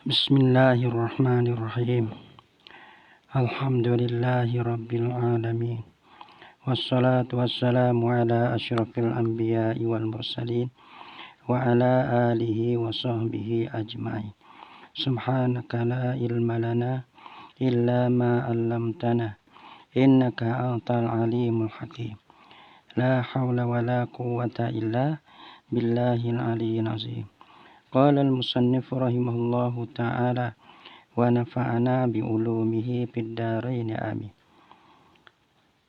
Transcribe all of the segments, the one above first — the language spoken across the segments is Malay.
Bismillahirrahmanirrahim. Alhamdulillahi rabbil alamin. Wassalatu wassalamu ala asyrafil anbiya'i wal mursalin wa ala alihi wa sahbihi ajma'in. Subhanaka la ilma lana illa ma 'allamtana innaka antal alimul hakim. La hawla wa la quwwata illa billahil aliyyil azim. Qala al-musannif rahimahullahu ta'ala wa nafa'ana bi ulumihi fid dharain amin.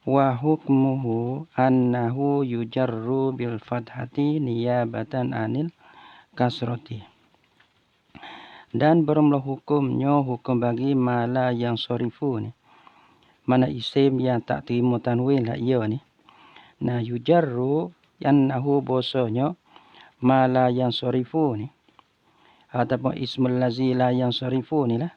Wa hukmuhu annahu yujarru bil fathati niyabatan anil kasrati. Dan bermula hukumnya hukum bagi mala yang sorifu ni. Mana isim yang tak terima tanwin lah ia ni. Nah yujarru annahu bosonyo mala yang sorifu ni. Ataupun ismul lazi la yang sorifu ni lah.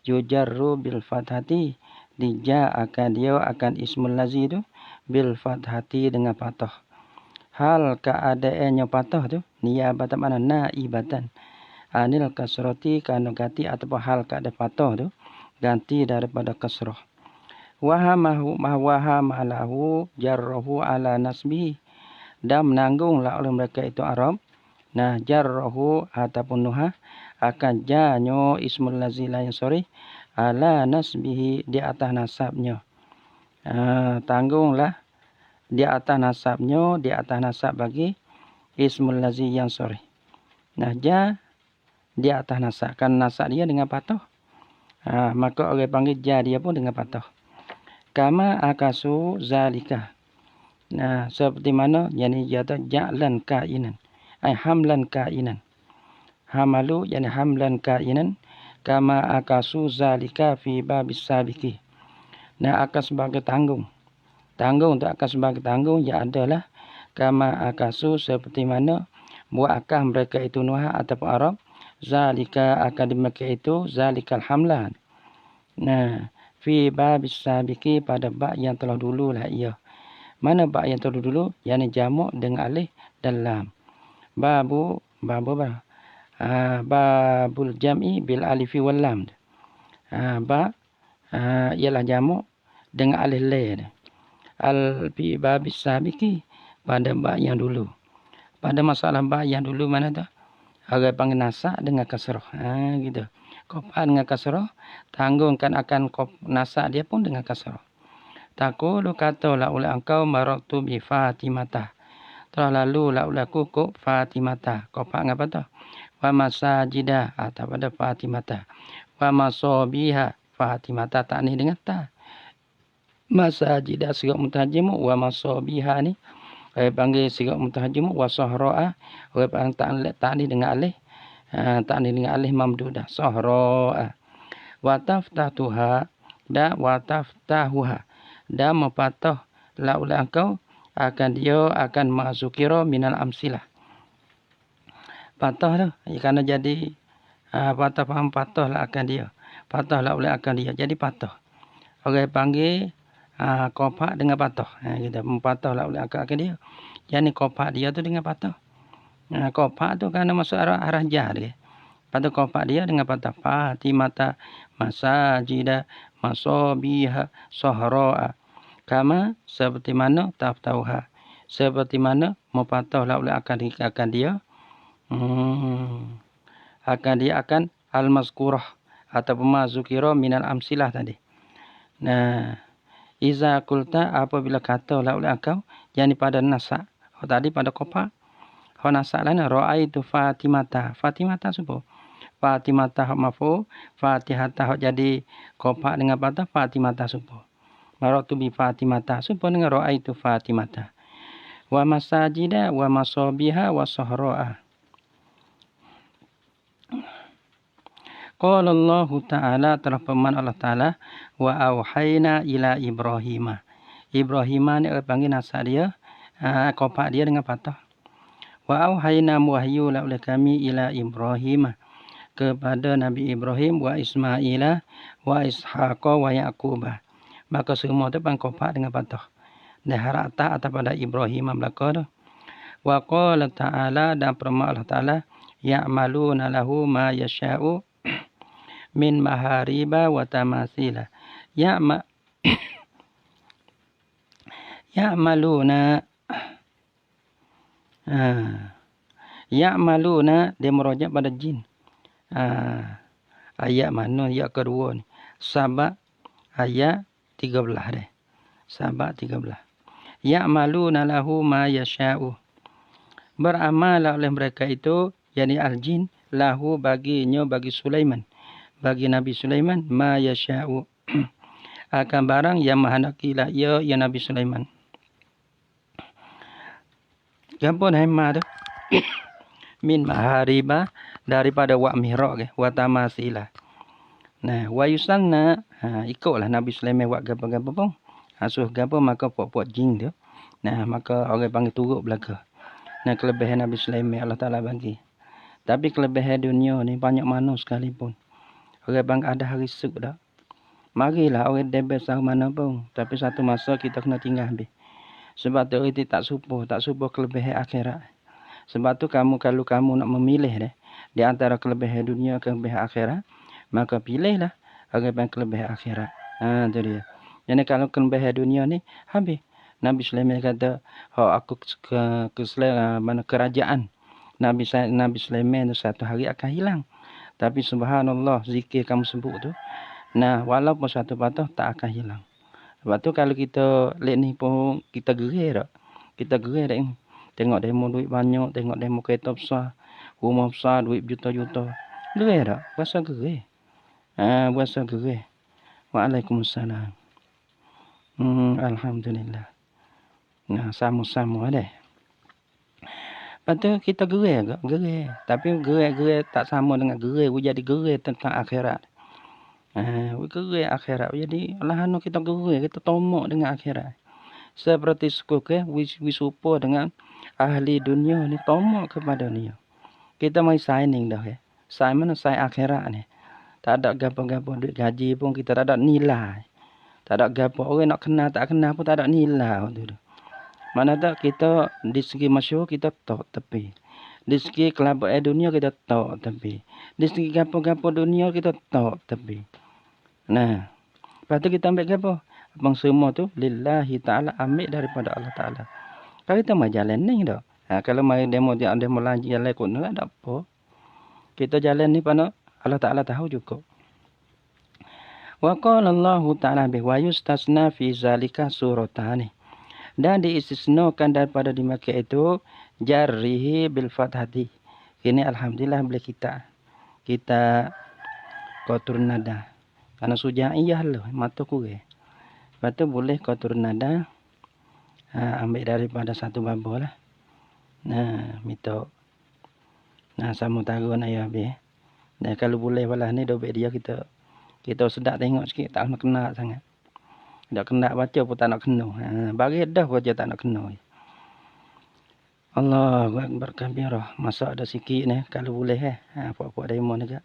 Yujarru bil fathati. Dija akan dia akan ismul lazi tu. Bil fathati dengan patah. Hal keadaannya patah tu. Niyabatan mana? Naibatan. Anil kasrati kerana ganti ataupun hal keadaan patah tu. Ganti daripada kasrah. Wahamalahu jarrahu ala nasbihi. Dan menanggunglah oleh mereka itu Arab. Nah jarrahu ataupun nuhah akan janyo ismul lazi la yang sorry ala nasbihi di atas nasabnya. Tanggunglah di atas nasabnya, di atas nasab bagi ismul lazi yang sorry. Nah ja di atas nasab, kan nasab dia dengan patah. Maka orang panggil ja dia pun dengan patah. Kama akasu zalika. Nah seperti mana yani jata ja'lan kainan. Hamlan kainan. Hamalu yani hamlan kainan kama akasu zalika fi babis sabiqi. Nah akan sebagai tanggung. Tanggung untuk akan sebagai tanggung ya adalah kama akasu seperti mana buat akah mereka itu nuha ataupun Arab. Zalika akan mereka itu zalikal hamlan. Nah fi babis sabiqi pada bab yang telah dulu lah ia. Mana bab yang telah dulu? Yani jamak dengan alif dan lam. Babul jam'i bil alifi wal lam. Ialah jamak dengan alif lam. Fi babis sabiqi pada bab yang dulu. Pada masalah bab yang dulu mana tu? Orang panggil nasak dengan kasrah. Gitu. Qafah dengan kasrah, tanggungkan akan nasak dia pun dengan kasrah. Taqulu katalah oleh engkau maratu bi Fatimah. Telah lalu la ulaku ku Fatimah. Qafah dengan apa tu? Wa masajida atau pada Fatimah. Wa masabiha Fatimah tak ni dengan ta. Masajida sigat mutajim wa masabiha ni. Panggil sigat mutajim wa sahra'a. Tak ni dengan alih. Tak ni dengan alih mamdudah. Sahra'a. Wa taftatuha da wa taftahuha. Dan mempatah la oleh engkau akan dia akan ma'zukira minal amsilah. Patah tu kerana jadi patah faham patah lah akan dia. Patah lah oleh akan dia. Jadi patah. Orang panggil kopak dengan patah. Kita mempatah lah oleh akan dia. Jadi kopak dia tu dengan patah. Kopak tu kerana masuk arah jah dia. Patah kopak dia dengan patah. Fatimata masajida masabiha sahra'a. Kama seperti mana taftauha. Seperti mana mempatah lah oleh akan dia. Akan dia akan al-mazkurah ataupun mazukira minal amsilah tadi. Nah, iza kulta apabila kata lah oleh engkau yani pada nasak. Tadi pada kopak. Nasak lain ra'aitu Fatimata. Fatimata subuh. Fatimata hak mafu, Fatihata hak jadi kopak dengan patah Fatimata subuh. Maratu bi Fatimata subuh dengan ra'aitu Fatimata. Wa masajida wa masabiha wa sahra'a. Qala Allah Ta'ala telah firman Allah Ta'ala wa auhayna ila Ibrahim. Ibrahim ni panggil nasak dia, kopak dia dengan patah. Wa auhayna wahyu la oleh kami ila Ibrahim kepada Nabi Ibrahim wa Ismaila wa Ishaqa wa Yaqubah. Maka semua tu pang kopak dengan patah. Dan harap tak atas pada Ibrahim belaka tu. Wa qala ta'ala dan firman Allah Ta'ala ya'maluna lahu ma yasha'u min mahariba wa tamasila ya'maluna ya'maluna dia merojak pada jin. Ayat mana ayat kedua ni? Sabah ayat 13 deh. Sabah 13. Ya'maluna lahu ma yasha'u. Beramal oleh mereka itu, yakni al-jin, lahu baginya, bagi Sulaiman, bagi Nabi Sulaiman, ma yasha'u, akan barang yang menghendaki lah ya Nabi Sulaiman. Gampun hema tu min mahariba, daripada wak mihraq ke, wa tamasila. Nah, wa yusanna, ikutlah Nabi Sulaiman wak gapo-gapo pun. Asuh gapo maka puak-puak jin tu. Nah, maka orang panggil turut belaka. Nah, kelebihan Nabi Sulaiman Allah Taala bagi. Tapi kelebihan dunia ni banyak mana sekalipun. Orang panggil ada hari esok dah. Marilah orang debes sah mana pun, tapi satu masa kita kena tinggal habis. Sebab tu itu tak supo kelebihan akhirat. Sebab tu kalau kamu nak memilih deh di antara kelebihan dunia ke kelebihan akhirat, maka pilihlah orang kelebihan akhirat. Tu dia. Jadi kalau kelebihan dunia ni habis. Nabi Sulaiman kata, aku mana kerajaan Nabi Sulaiman tu satu hari akan hilang. Tapi subhanallah, zikir kamu sebut tu, nah walaupun satu patah tak akan hilang. Sebab tu kalau kita lihat ni pun kita gerir tak? Kita gerir tak ni? Tengok demo duit banyak, tengok demo kereta besar, rumah besar, duit juta-juta. Gerir tak? Berasa gerir. Berasa gerir. Waalaikumsalam. Alhamdulillah. Nah, sama-sama deh. Lepas tu kita gerir ke? Gerir. Tapi gerir tak sama dengan gerir. Jadi gerir tentang akhirat. Gerir akhirat. Jadi alhamdulillah kita gerir. Kita tomak dengan akhirat. Seperti suku wisupo dengan ahli dunia ni. Tomak kepada dunia. Kita main signing dah ya. Sign mana? Sign akhirat ni. Tak ada gapo-gapo duit gaji pun kita tak ada nilai. Tak ada gapo. Orang nak kenal tak kenal pun tak ada nilai. Mana tak kita di segi masyhur kita tok tepi. Di segi kelabat dunia kita tok tepi. Di segi gapo-gapo dunia kita tok tepi. Nah, lepas tu kita ambil gapo? Abang semua tu lillahi ta'ala, ambil daripada Allah Ta'ala. Kalau kita mau jalan ni dah. Kalau mai demo lanji jalan kot tak ada apa. Kita jalan ni pada Allah Ta'ala tahu juga. Wa qala Allah Ta'ala bi wa yustasna fi zalika suratani. Dan diistisnakan daripada dimakai itu jarrihi bil fathati. Ini alhamdulillah boleh kita qatur nada. Karena sujaiyah loh mata kuih. Lepas tu boleh qatur nada. Ambil daripada satu babo lah. Nah, mito. Nah, sama tarun ayah habis. Nah, kalau boleh balah ni dobek dia kita sedap tengok sikit, tak nak kena sangat. Tak kena baca pun tak nak kena. Bagi dah baca tak nak kena. Allahu Akbar kabirah. Masa ada sikit ni. Kalau boleh puak-puak demo ni kak.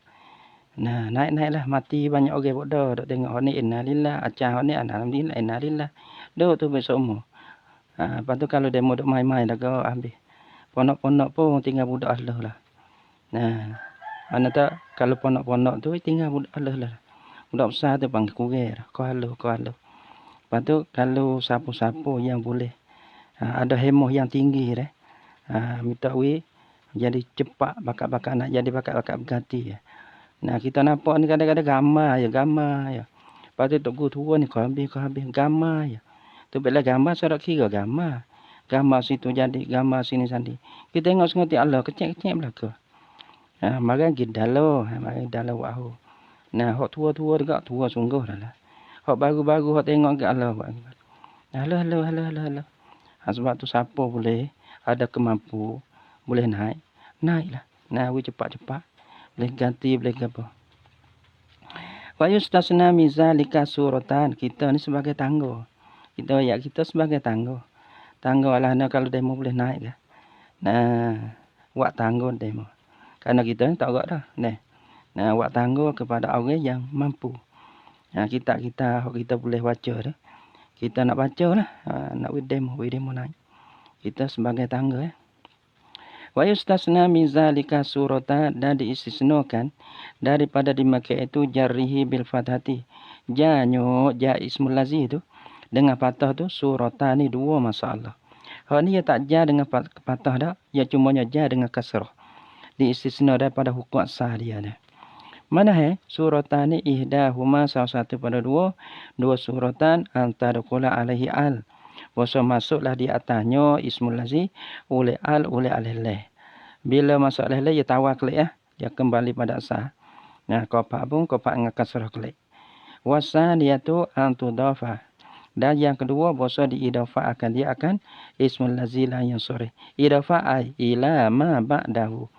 Nah, naik-naiklah. Mati banyak orang pun dah. Duk tengok ni innalillah. Acah ni alhamdulillah. Innalillah. Duk tu besok semua. Lepas tu kalau demo duk main-main dah kau habis. Ponok-ponok pun tinggal budak Allah lah. Nah, mana tak kalau ponok-ponok tu tinggal budak Allah lah. Budak besar tu panggil kurang. Kau haluh. Lepas tu kalau siapa-siapa yang boleh ada hemah yang tinggi dah. Minta jadi cepat bakat-bakat nak jadi bakat-bakat berganti. Nah, kita nampak ni kadang-kadang gambar ya. Lepas tu tok guru tua ni kau habis gambar ya. Tu bila gambar serak kira gambar. Gambar situ jadi gambar sini sandi. Kita tengok sengerti Allah kecil-kecil belaka. Mari kita dalau wahu. Nah, hok tua-tua dekat tua sungguh dah lah. Hak baru-baru hak tengok ke Allah. Halah. Sebab tu siapa boleh ada kemampu boleh naiklah. Nah, cepat-cepat boleh ganti boleh apa. Wa yustasna min zalika suratan. Kita ni sebagai tangga. Kita sebagai tangga. Tangga lah kalau demo boleh naik ke. Nah, buat tangga demo. Karena kita ni tak agak dah. Nah, buat tangga kepada orang yang mampu. Kita boleh baca dah. Kita nak baca lah. Nak demo naik. Kita sebagai tangga. Wa yustasna min zalika surata, dan diistisnokan daripada dimakai itu jarrihi bil fathati. Janyo ja ismul lazi itu dengan fathah tu suratani dua masalah. Hal ni tak ja dengan fathah dah, ya cumanya ja dengan kasrah. Diistisna daripada hukum asal dia dah. Mana suratani ihdahuma salah satu pada dua suratan antara qula alaihi al. Bosa masuklah di atasnya ismul lazi oleh al oleh alih. Bila masuk alih dia tawar kelik ya, dia kembali pada asal. Nah, kopak dengan kasrah kelik. Wasaniyatu antudafa. Dan yang kedua bosa diidafa akan dia akan ismul lazi la yang sore. Idafa ai ila ma ba'dahu.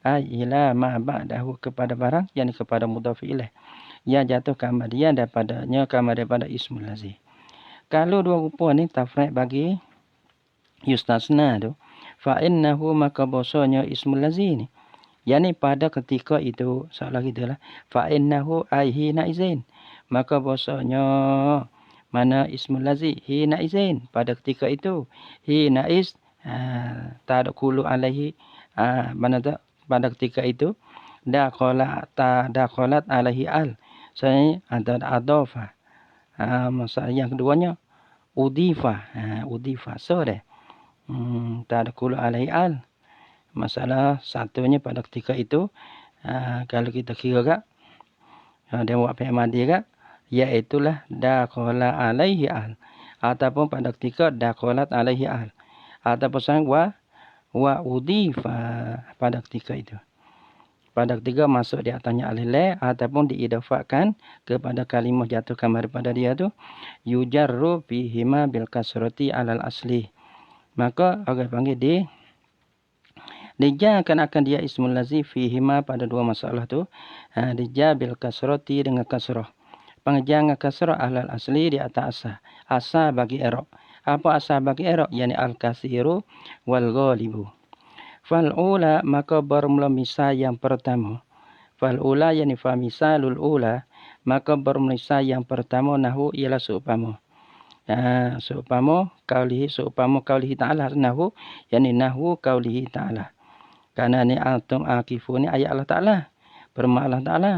Ai ila ma ba'dahu kepada barang yang kepada mudhaf ilaih. Yang jatuh kemudian daripada ismul lazi. Kalau dua rupa ni tafriq bagi yustasna tu, fa innahu maka bosanya ismul lazi ni. Yani pada ketika itu salah gitulah. Fa innahu ai hina izin. Maka bosanya mana ismul lazi hina izin pada ketika itu. Hina iz tak ada kulu alaihi mana tak pada ketika itu dakhalat alaihi al. Saya ada adofa. Masalah yang keduanya udifa. So deh. Tak ada kulu alaihi al. Masalah satunya pada ketika itu kalau kita kira kak dia buat fi'il madhi kak, iaitulah dakhala alaihi al, ataupun pada ketika dakhalat alaihi al, ataupun sang wa udifa pada ketika itu. Pada ketika masuk di atasnya alih ataupun diidafakan kepada kalimah jatuh kamar pada dia tu yujarru bihima bil kasrati alal asli. Maka orang panggil dijakan akan dia ismul lazi fihima pada dua masalah tu. Dija bil kasrati dengan kasrah. Pengejangan kasrah alal asli di atas asa. Asa bagi i'rab. Apa asa bagi i'rab? Yani al-kasiru wal ghalibu. Fal ula maka bermula misal yang pertama. Fal ula yani fa misalul ula maka bermula misal yang pertama nahu ialah seumpama. Seumpama kaulihi ta'ala nahu yani nahu kaulihi ta'ala. Karena ni antum akifuni ayat Allah Ta'ala. Firman Allah Ta'ala.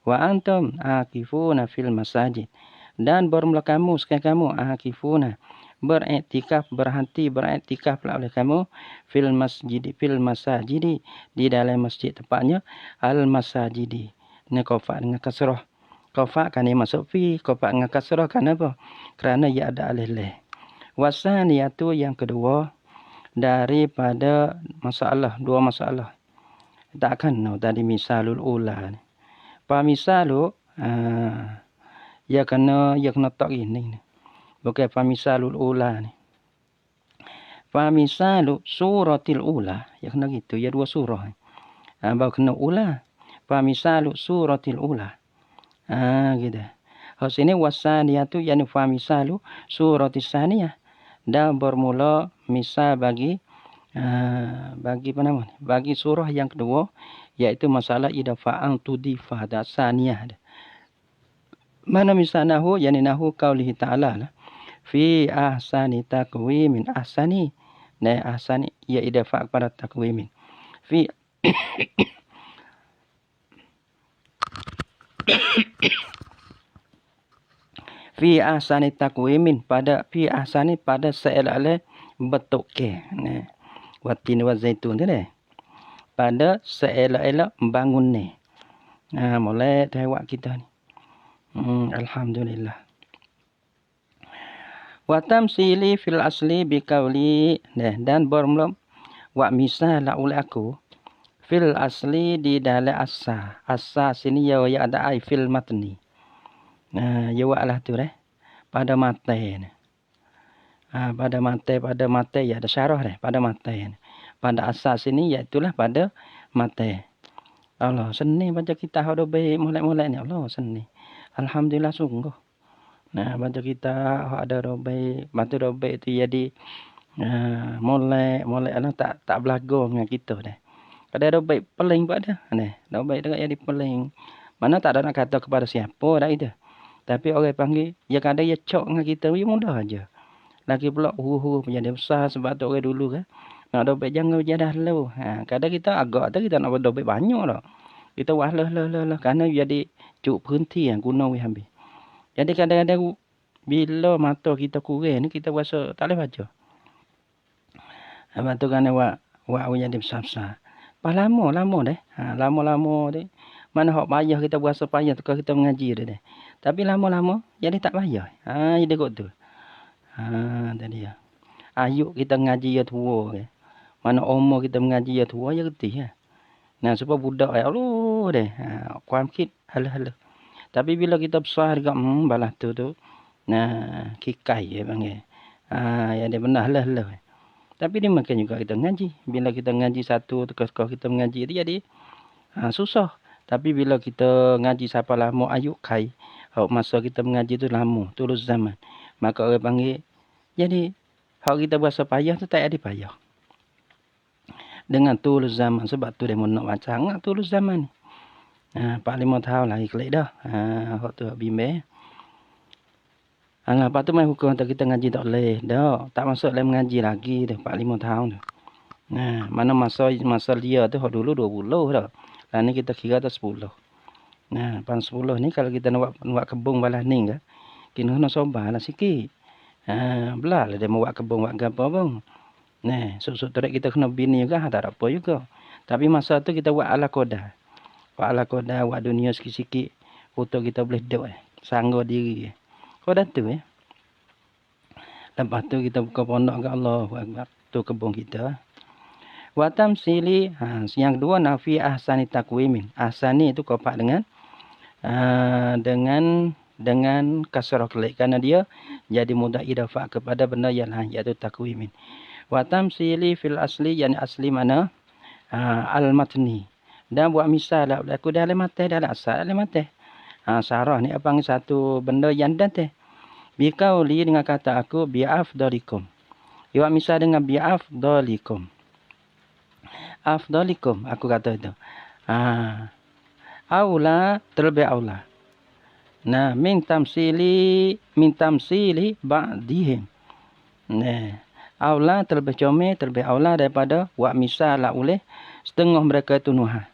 Wa antum akifuna fil masajid. Dan bermula kamu, sekarang kamu akifuna. Beriktikaf, berhenti, beriktikaf oleh kamu. Fil masajidi. Di dalam masjid tepatnya. Al masajidi. Ini kofa dengan kasrah. Kofa kan dia masuk fi. Kofa dengan kasrah kan apa? Kerana ia ada alih-alih. Wasaniyatu yang kedua. Daripada dua masalah. Takkan tadi misalul ula. Pa misalu ya kena tak ini. Bukan pa misalul ula ni. Pa misalu suratil ula. Ya kena gitu, ya dua surah. Baru kena ula. Pa misalu suratil ula. Gitu. Hal sini wasaniyatu yani fa misalu suratis saniyah. Dan bermula misal bagi surah yang kedua, iaitu masalah idafa'an tudifa da saniyah. Mana misal nahu yani nahu qaulihi ta'ala fi ahsani taqwimin ahsani. Nah ahsani ia idafa' kepada taqwimin. Fi ahsani taqwimin pada fi ahsani pada seelok bentuk ke. Nah, watin wa zaitun tu deh. Pada seelok membangun ni. Mulai tewak kita ni. Alhamdulillah. Wa tamsili fil asli bi qauli dan bermula wa misal oleh aku fil asli di dalam asa. Asa sini ya ada ai fil matni. Ya wa'lah tu pada mata ni. Pada mata ya ada syarah pada mata ni. Pada asas ini iaitulah pada mata. Allah seni baca kita ada baik mulai ni Allah seni. Alhamdulillah sungguh. Nah baca kita ada baik, baca baik itu jadi mulai Allah tak belagu dengan kita dah. Ada baik peling pada dah baik dengan jadi peling. Mana tak ada nak kata kepada siapa dah itu. Tapi orang panggil, ya kadang ia cok dengan kita, ia mudah aja. Lagi pula huru menjadi besar sebab tu orang dulu kan. Nak dobek jangan berjadah lu. Kadang kita agak tu kita nak dobek banyak dah. Kita wah lah kerana jadi cuk berhenti yang guna we habis. Jadi kadang-kadang bila mata kita kurang ni kita rasa tak boleh baca. Lepas tu kan wak jadi besar-besar. Pas lama deh. Lama-lama deh. Mana hak payah kita berasa payah tukar kita mengaji deh. Tapi lama-lama jadi tak payah. Jadi kot tu. Tadi ya. Ayuk kita ngaji ya tua ke. Mana umur kita mengaji ya tua ya getih ya. Nah supaya budak ya Allah deh. Kuam kit halah. Tapi bila kita besar juga balah tu. Nah kikai ya panggil. Ya dia benar lah. Tapi dia makan juga kita ngaji. Bila kita ngaji satu tukar kita mengaji itu jadi susah. Tapi bila kita ngaji siapa lama ayuk kai. Masa kita mengaji tu lama. Tulus zaman. Maka orang panggil. Jadi hak kita berasa payah tu tak ada payah. Dengan tulus zaman. Sebab tu dia mau nak baca. Enggak tulus zaman ni. 4-5 tahun lagi klik dah. Hak tu bimbing. Lepas tu main hukum kita ngaji tak boleh. Dah. Tak masuk dalam mengaji lagi dah. 4-5 tahun tu. Mana masa dia tu hak dulu 20 dah. Lah ni kita kira tu 10. Pan 10 ni kalau kita nak buat kebun balas ni ke. Kena sobar lah sikit. Belah lah dia mau buat kebun buat apa pun. Sok-sok terik kita kena bini juga. Tak ada apa juga. Tapi masa tu kita buat ala koda. Buat dunia sikit-sikit. Untuk kita boleh duduk. Sanggup diri. Koda tu Lepas tu kita buka pondok ke Allah. Tu kebun kita. Watam sili. Yang kedua nafi ahsani takwimin. Ahsani itu kopak dengan kasrah kelik. Kerana dia jadi mudah idafah kepada benda yang lain. Iaitu takwimin. Watam sili fil asli. Yang asli mana? Al-matni. Dan buat misal lah. Aku dah lemateh. Dah asal lemateh. Sarah ni apa satu benda yang datang. Bikauli dengan kata aku. Bi'afdalikum. Iwak misal dengan bi'afdalikum. Afdalikum. Aku kata itu. Aula terlebih aula. Min tamsili ba'dihim. Aula terlebih comel, terlebih aula daripada wak misal lah oleh setengah mereka itu nuhah.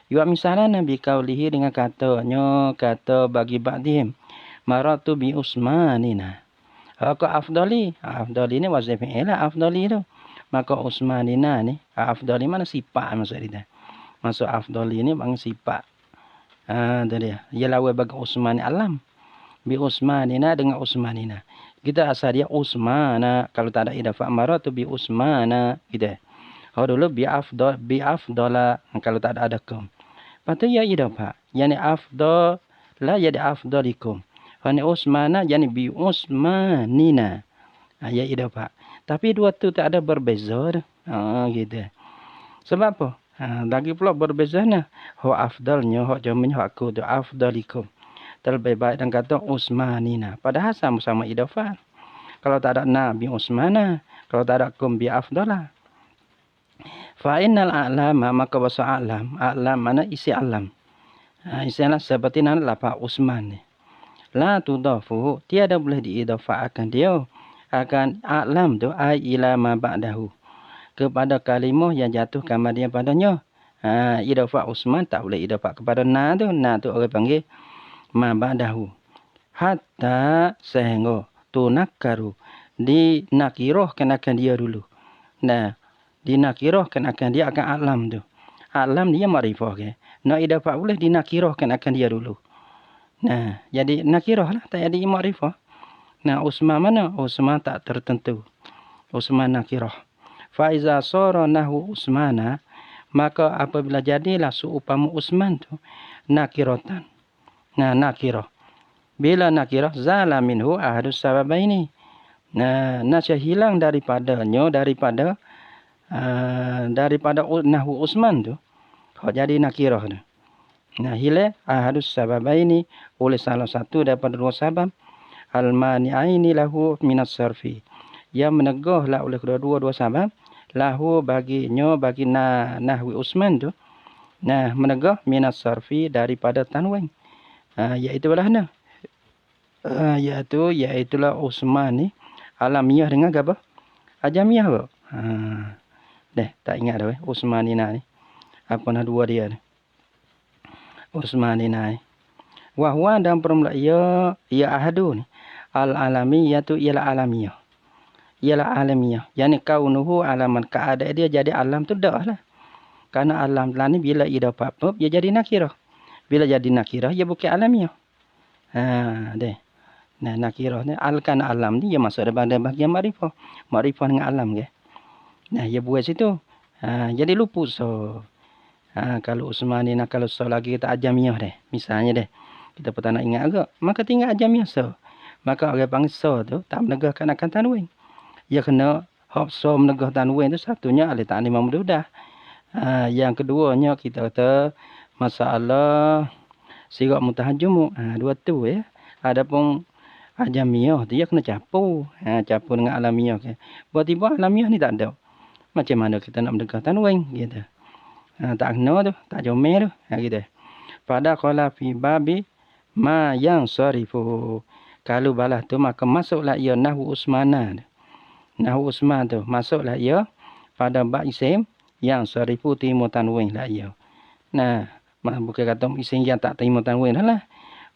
Wak misal lah Nabi kaulihi dengan katanya, kata bagi ba'dihim. Maratu bi usmanina. Aku afdali. Afdali ni wazif fi'il lah afdali tu. Maka usmanina ni, afdali mana sifat maksud dia. Maksud afdali ni bang sifat. Tu dia. Ia lawa bagi usmani alam. Bi usmanina dengan usmanina. Kita asal dia usmana. Kalau tak ada idafah maratu bi usmana. Gitu. Dulu bi afdala. Kalau tak ada kum. Lepas tu ya idafah. Yani afdala jadi afdalikum. Hani usmana yani bi usmanina. Ya idafah. Tapi dua tu tak ada berbeza. Gitu. Sebab apa? Lagi pula berbeza nah. Hak afdalnya, hak jaminnya, hak aku tu afdalikum. Terlebih baik dan kata usmanina. Padahal sama-sama idafah. Kalau tak ada na bi usmana. Kalau tak ada kum bi afdala. Fa'innal a'lama maka bahasa a'lam. A'lam mana isi alam. Isi alam seperti nama lapa Usman ni. La tudafu. Tiada boleh diidafahkan dia. Akan a'lam tu ai ila ma ba'dahu. Kepada kalimah yang jatuh kemudian padanya. Idafah Usman tak boleh idafah kepada na tu. Na tu orang panggil ma ba'dahu. Hatta sehingga tunakkaru. Dinakirahkan akan dia dulu. Dinakirahkan akan dia akan a'lam tu. A'lam dia makrifah ke. Nak idafah boleh dinakirahkan akan dia dulu. Jadi nakirah lah. Tak ada makrifah. Usman mana? Usman tak tertentu. Usman nakirah. Faiza sara nahu Usmana. Maka apabila jadilah seumpama Usman tu. Nakiratan. Nakirah. Bila nakirah. Zala minhu ahadus sababaini. Nasya hilang daripadanya. Daripada nahu Usman tu. Jadi nakirah tu. Hilang ahadus sababaini. Oleh salah satu daripada dua sabab. Al-mani'aini lahu minas sarfi. Yang menegahlah oleh kedua-dua sabab. Lahu baginya bagi nahwi Usman tu. Menegah minas sarfi daripada tanwin. Iaitulah iaitulah Usman ni. Alamiah dengan apa? Ajamiah apa? Tak ingat dah Usmanina ni. Apa nak dua dia ni? Usmanina ni. Wahwa dalam permula ia ahadu ni. Al-alamiyah tu ialah alamiah. Ialah alamiah. Yani kaunuhu alaman keadaan dia jadi alam tu dah lah. Karena alam lah ni bila ia dapat apa, dia jadi nakirah. Bila jadi nakirah, dia bukan alamiah. Nah, nakirah ni karena alam ni dia masuk dalam bahagian makrifah. Makrifah dengan alam ke. Nah, dia buat situ. Jadi luput so. Kalau Usmani nak kalau so lagi kita ajamiah deh. Misalnya deh. Kita pun tak nak ingat agak. Maka tinggal ajamiah so. Maka orang panggil so tu tak menegahkan akan tanwin. Dia kena hop so menegah tanwin tu satunya alih ta'lim mamdudah. Yang keduanya kita kata masalah sirat mutahajumu. Dua tu ya. Adapun ajamiah tu dia kena campur. Campur dengan alamiah ke. Tiba-tiba alamiah ni tak ada. Macam mana kita nak menegah tanwin gitu. Tak kena tu, tak jomel tu. Gitu. Pada qala fi babi ma yang sarifu. Kalau balas tu maka masuklah ia nahwu usmana. Nahwu usman tu masuklah ia pada bab isim yang sarifu timu tanwin lah ia. Nah, bukan kata isim yang tak timu tanwin lah.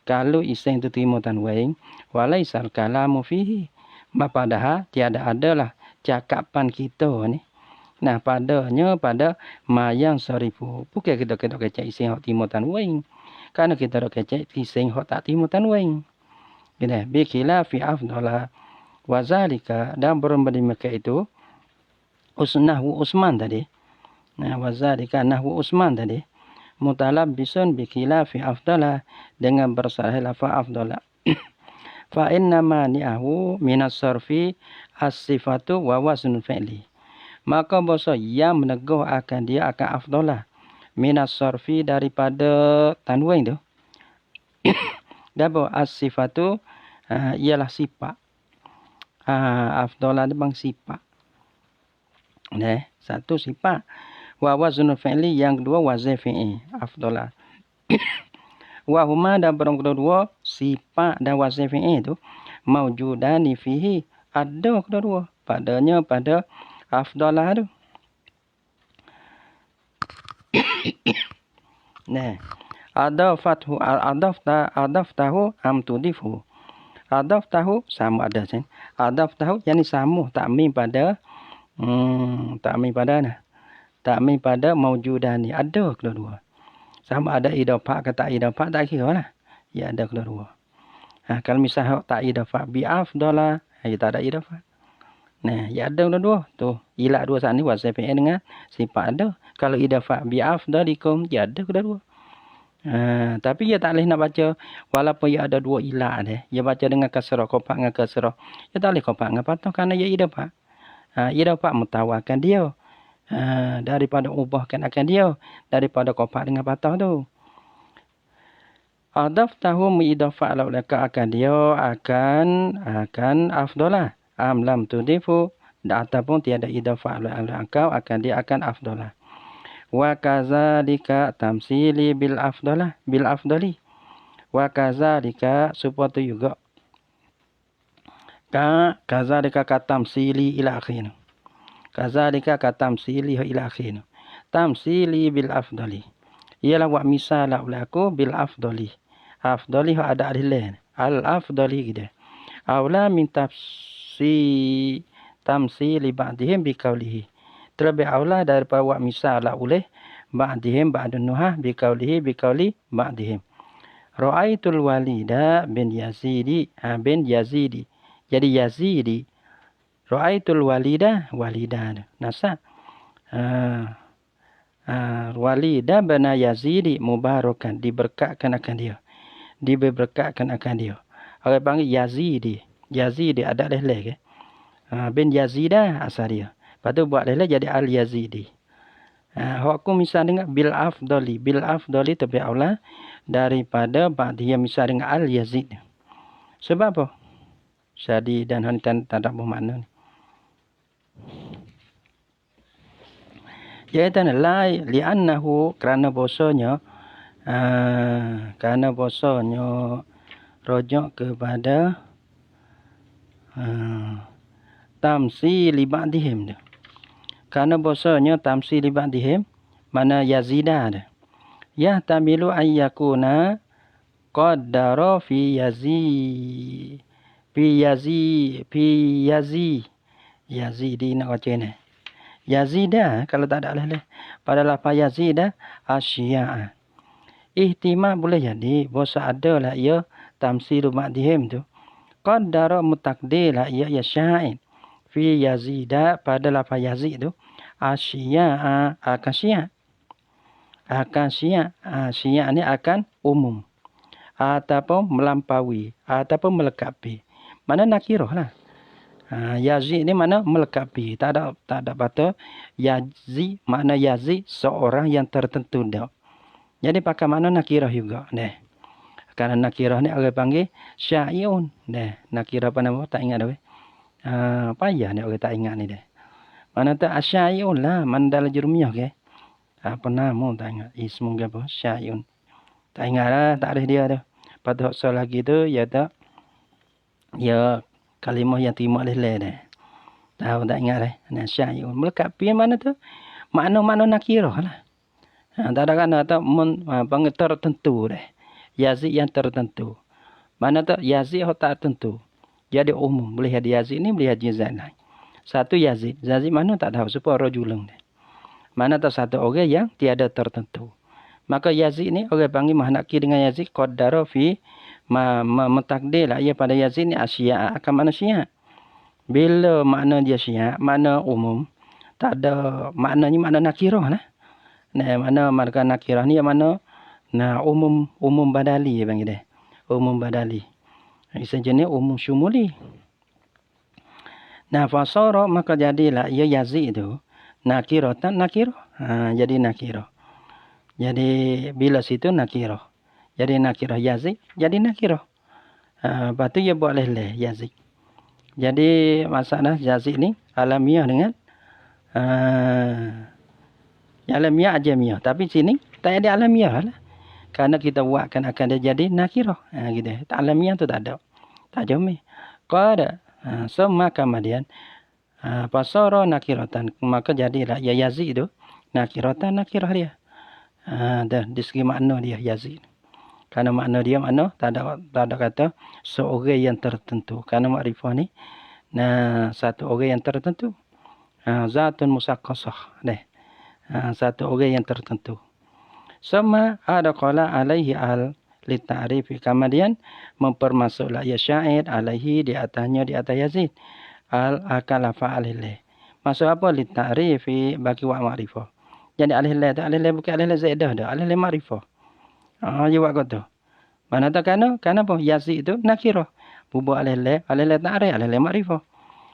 Kalau isim tu timu tanwin, walaisal kalamu fihi. Padahal tiada adalah cakapan kita ni. Nah, padanya pada mayang sarifu. Bukan kita kecek isim hak timu tanwin. Karena kita dah kecek isim hak tak timu tanwin. Gini, bikila fi afdala wazalika dan berbanding mereka itu nahwu Usman tadi. Nah, wazalika nahwu Usman tadi. Mutalabbisun bikila fi afdala dengan bersalah fa afdala. Fa inna mani'ahu minas sarfi as-sifatu wa waznul fi'li. Maka bahasa yang meneguh akan dia akan afdalah minas sarfi daripada tanwin tu. Dabo as-sifatu ialah sifat. Afdalah tu bang sifat. Satu sifat. Wa waznul fi'li yang kedua wazn fi'il. Afdalah. Wa huma dan kedua sifat dan wazn fi'il tu maujudani fihi ada kedua padanya pada afdalah tu. Adaftahu am tudifu. Adaftahu sama ada sen. Adaftahu yani sama takmim pada takmim pada maujudani ada kedua. Sama ada idafah ke tak idafah tak kira lah. Ya ada kedua. Kalau misal tak idafah bi afdala, ya tak ada idafah. Nah, ya ada kedua tu. Ilah dua saat ni wazn fi'il dengan sifat ada. Kalau idafah bi afdalikum, ya ada kedua. Tapi dia tak boleh nak baca walaupun ia ada dua ilah deh. Dia baca dengan kasrah, kopak dengan kasrah. Dia tak boleh kopak dengan patah kerana ia idafah. Idafah mutawakan dia. Daripada ubahkan akan dia. Daripada kopak dengan patah tu. Adaftahu mu'idafah laulaka akan dia akan afdalah. Lam tudifu. Ataupun tiada idafah laulaka akan dia akan afdalah. Wa kazalika tamsili bil afdali. Wa kazalika seperti juga. Kazalika katamsili ila akhir. Kazalika katamsili ila akhir. Tamsili bil afdali. Ialah wa misal laulaku bil afdali. Afdali ada lain. Al afdali gitu. Aula min tamsili ba'dihim bi qawlihi. Terlebih aula daripada wa misal oleh ba'dihim ba'dun nuhah bi qawli ba'dihim. Ra'aitul walida bin Yazidi bin Yazidi. Jadi Yazidi. Ra'aitul walida nasa. Walida bin Yazidi mubarakan diberkatkan akan dia. Diberkatkan akan dia. Orang panggil Yazidi. Yazidi ada leh ke? Bin Yazidah asal dia. Lepas tu buat lelai jadi al-Yazidi. Hukum misal dengan bil afdali. Bil afdali tapi Allah daripada dia misal dengan al-Yazid. Sebab apa? Jadi dan hantan tak ada bermakna ni. Iaitu la li'annahu kerana bosanya rojok kepada tamsili ba'dihim tu. Karena bahasanya tamsil li ba'dihim mana yazida ada. Yahtamilu an yakuna qaddara fi yazidi nak baca ni. Yazida kalau tak ada alih-alih pada lafaz yazida asya'a. Ihtimal boleh jadi bahasa ada lah ia tamsil ba'dihim tu. Qaddara mutakdir lah ia sya'in. Fi yazida pada lafaz yazid tu asya'a akan syi'a. Akan syi'a. Syi'a ni akan umum. Ataupun melampaui. Ataupun melekapi. Mana nakirah lah. Yazid ni mana melekapi. Tak ada kata Yazid. Makna Yazid seorang yang tertentu dah. Jadi pakai makna nakirah juga. Kerana nakirah ni orang panggil syai'un. Nakirah apa nama? Tak ingat dah. Payah ni orang tak ingat ni dah. Mana tak syai'un lah. Mana dalam jurumiyah ke? Apa nama tak ingat. Ismu ke apa? Syai'un. Tak ingat lah. Tak ada dia dah. Pada soal lagi tu. Ya tak. Ya kalimah yang terima oleh dah. Tahu tak ingat dah. Syai'un. Melekapi mana tu? Makna-makna nakirah lah. Tak ada kan atau panggil tertentu dah. Yazid yang tertentu. Mana tak Yazid yang tak tertentu. Jadi umum. Boleh jadi Yazid ni, boleh jadi Yazid lain. Satu Yazid. Yazid mana tak tahu. Supaya rajulun. Mana tak satu orang yang tiada tertentu. Maka Yazid ni orang panggil mahnaki dengan Yazid. Qaddara fi mentakdir lah. Ia pada Yazid ni asya'a akan mana syi'a. Bila makna dia syi'a, makna umum. Tak ada maknanya makna nakirah lah. Mana marga nakirah ni yang mana umum badali panggil dia. Umum badali. Sejenis umum syumuli. Fasara maka jadilah ia Yazid tu nakiratan nakirah. Jadi nakirah. Jadi bila situ nakirah. Jadi nakirah Yazid jadi nakirah. Lepas tu ia buat leh Yazid. Jadi masalah Yazid ni alamiah dengan alamiah ajamiyah. Tapi sini tak ada alamiah lah. Karena kita buatkan akan dia jadi nakirah. Gitu. Alamiah tu tak ada. Tak jomih. Qada. Semua kemudian. Pasara nakiratan. Maka jadilah ya Yazid tu. Nakiratan nakirah dia. Di segi makna dia Yazid. Karena makna dia tak ada kata seorang yang tertentu. Karena makrifah ni. Satu orang yang tertentu. Zatun musaqqasah. Satu orang yang tertentu. Sama ada qala alaihi al lita'rifi. Kemudian mempermasuklah ya syair alaihi di atasnya di atas Yazid. Al akala fa'alillah. Maksud apa lita'rifi bagi wa ma'rifah. Jadi alillah tu alillah bukan alillah zaidah dah. Alillah ma'rifah. Dia buat kata. Mana tak kerana apa? Yazid itu nakirah. Bubuh alillah ta'rif alillah ma'rifah.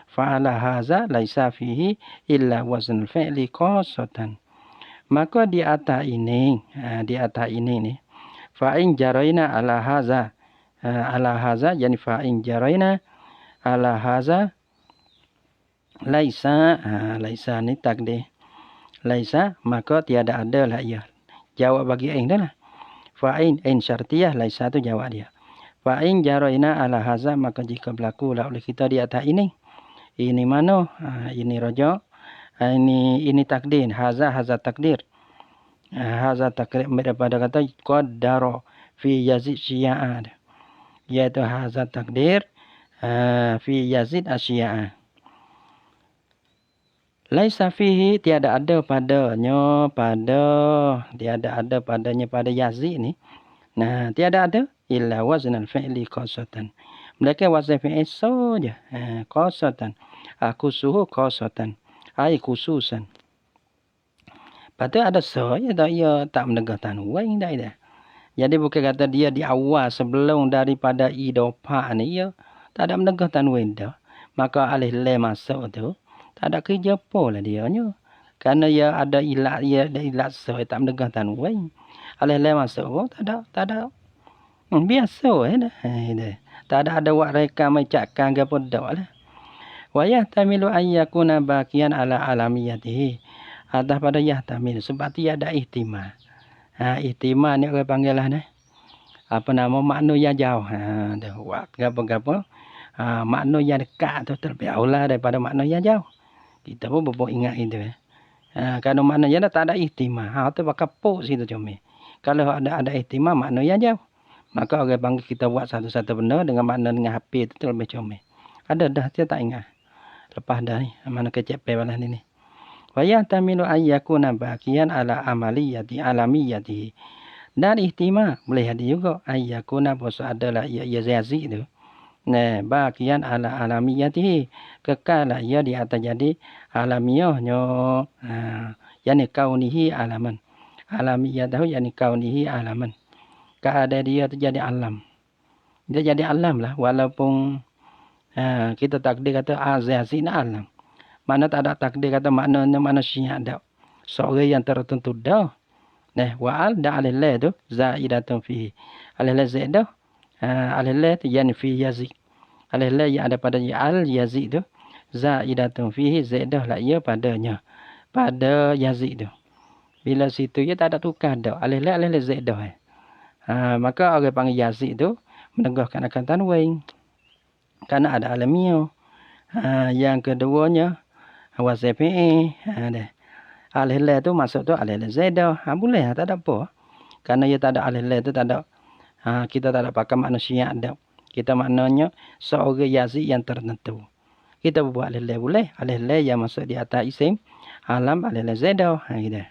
Fa'ala haza laisa fihi illa wazn fi'li qasatan. Maka di atas ini ni fa'in jaraina ala haza yani fa'in jaraina ala haza laisa ni takdir laisa maka tiada ada lah ia. Jawab bagi ain dah lah. Fa'in syartiyah laisa tu jawab dia. Fa'in jaraina ala haza maka jika berlaku lah oleh kita di atas ini. Ini mana? Ini raja. Ini takdir. Haza takdir. Haza takdir daripada kata qaddara fi Yazid syi'a. Iaitu haza takdir fi Yazid asyi'a. Laisa fihi tiada ada padanya pada Yazid ni. Tiada ada illa wazn al-fi'li qasatan. Mereka wazn fi'il saja. Qasatan. Khusuhu qasatan. Ai khususan. Patut ada ya tak menegah tanwin dah ida. Jadi bukan kata dia di awal sebelum daripada idofah ni ya tak ada menegah tanwin dah. Maka alih lam masuk tu tak ada kerja apa lah dia nya. Karena ya ada ilat tak menegah tanwin. Alih lam masuk tak ada. Biasa dah. Tak ada wak reka macakkan ke apa dak lah. Wa yahtamilu an yakuna baqiyan ala alamiyatihi. Atas pada yahtamil sebab tiada ihtimal. Ihtimal ni orang panggil lah ni. Apa nama makna yang jauh. Dah buat gapo-gapo. Makna yang dekat tu terlebih aula daripada makna yang jauh. Kita pun ingat itu. Kalau maknanya tak ada ihtimam, tu pakai pok situ comel. Kalau ada ihtimam maknanya jauh. Maka orang panggil kita buat satu-satu benda dengan makna dengan HP itu lebih comel. Ada dah saya tak ingat. Lepas dah ni mana kecep pewalah ni. Wa yahtamilu ayyakuna baqiyan ala amaliyati alamiyati. Dan ihtimam boleh ada juga ayyakuna bos adalah ia yazid tu. Nah, baqiyan ala alamiyati kekal ia di atas jadi alamiahnya. Yani kaunihi alaman. Alamiyatahu yani kaunihi alaman. Keadaan dia tu jadi alam. Dia jadi alam lah walaupun kita takdir kata azazi na alam. Mana tak ada takdir kata maknanya manusia ada. Seorang yang tertentu dah. Nah, wa'al da alillah tu zaidatun fihi. Alillah zaid dah. Alillah tu yani fi yazid. Alillah yang ada pada al yazid tu zaidatun fihi zaid dah lah ia padanya. Pada yazid tu. Bila situ ia tak ada tukar dah. Alillah zaid dah. Maka orang panggil yazid tu menegahkan akan tanwin. Karena ada alamiah. Yang keduanya wazifi'i. Alillah tu masuk tu alillah zaidah. Boleh tak ada apa. Karena ia tak ada alillah tu tak ada. Kita tak ada pakai manusia ada. Kita maknanya seorang yazid yang tertentu. Kita buat alillah boleh. Alillah yang masuk di atas isim. Alam alillah zaidah. Gitu.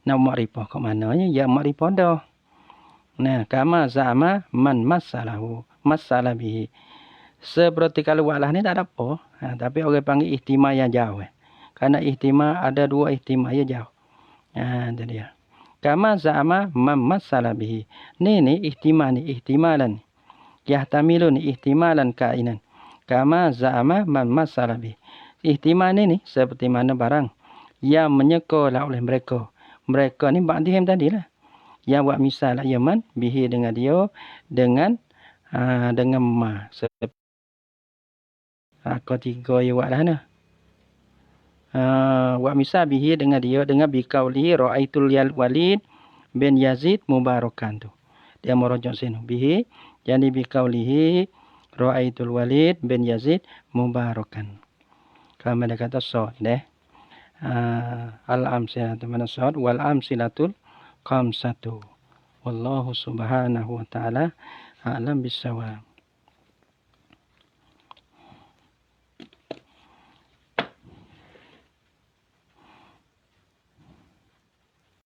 Nah makrifah ke mananya? Ya makrifah dah. Nah, kama za'ama man masalahu. Masalah bihi. Seperti kalau wa'lah ni tak ada apa. Tapi orang panggil ihtimam yang jauh. Karena ihtimam ada dua ihtimam yang jauh. Itu dia. Kama za'ama man masalah bihi. Ni ihtimam ni. Ihtimalan. Yahtamilu ni ihtimalan kainan. Kama za'ama man masalah bihi. Ihtimam ni seperti mana barang yang menyekolah oleh mereka. Mereka ni ba'dihim tadi lah. Yang buat misal Yaman bihi dengan dia dengan ma. Ketiga ya buat lah nah. Buat misal bihi dengan dia dengan biqauli ra'aitul Walid bin Yazid mubarakan tu. Dia merujuk sini bihi yani biqaulihi ra'aitul Walid bin Yazid mubarakan. Kama dia kata sod deh. Al-amsilatu mana sod wal amsilatul khamsatu. Wallahu subhanahu wa ta'ala a'lam bissawab.